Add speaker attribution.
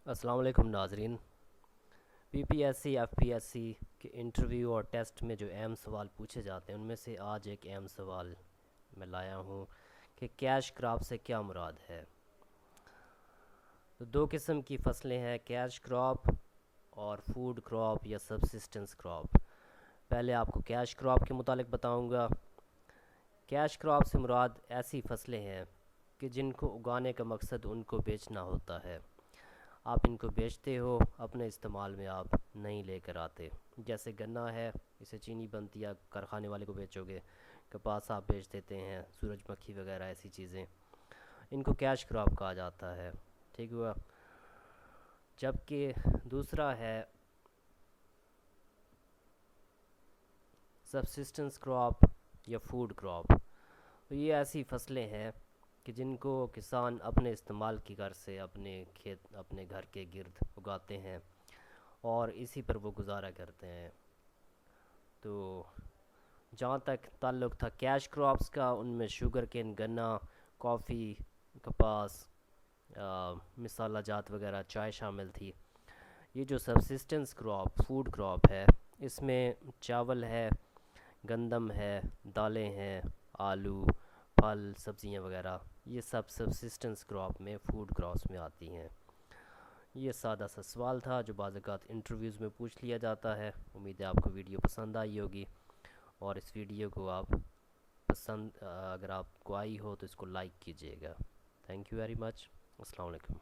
Speaker 1: السلام علیکم ناظرین۔ P P S C F P S C کے انٹرویو اور ٹیسٹ میں جو اہم سوال پوچھے جاتے ہیں ان میں سے آج ایک اہم سوال میں لایا ہوں کہ کیش کراپ سے کیا مراد ہے۔ تو دو قسم کی فصلیں ہیں، کیش کراپ اور فوڈ کراپ یا سبسسٹنس کراپ۔ پہلے آپ کو کیش کراپ کے متعلق بتاؤں گا۔ کیش کراپ سے مراد ایسی فصلیں ہیں کہ جن کو اگانے کا مقصد ان کو بیچنا ہوتا ہے۔ آپ ان کو بیچتے ہو، اپنے استعمال میں آپ نہیں لے کر آتے۔ جیسے گنا ہے، اسے چینی بنتی ہے، کارخانے والے کو بیچو گے۔ کپاس آپ بیچ دیتے ہیں، سورج مکھی وغیرہ ایسی چیزیں، ان کو کیش کراپ کہا جاتا ہے۔ ٹھیک ہوا۔ جبکہ دوسرا ہے سبسسٹنس کراپ یا فوڈ کراپ۔ تو یہ ایسی فصلیں ہیں کہ جن کو کسان اپنے استعمال کی غرض سے اپنے گھر کے گرد اگاتے ہیں اور اسی پر وہ گزارا کرتے ہیں۔ تو جہاں تک تعلق تھا کیش کراپس کا، ان میں شوگر کین، گنا، کافی، کپاس، مسالہ جات وغیرہ، چائے شامل تھی۔ یہ جو سبسسٹنس کراپ فوڈ کراپ ہے، اس میں چاول ہے، گندم ہے، دالیں ہیں، آلو، پھل، سبزیاں وغیرہ، یہ سب سبسسٹنس کراپ میں، فوڈ کراپس میں آتی ہیں۔ یہ سادہ سا سوال تھا جو بعض اوقات انٹرویوز میں پوچھ لیا جاتا ہے۔ امید ہے آپ کو ویڈیو پسند آئی ہوگی، اور اس ویڈیو کو اگر آپ کو آئی ہو تو اس کو لائک کیجیے گا۔ Thank you very much. السلام علیکم۔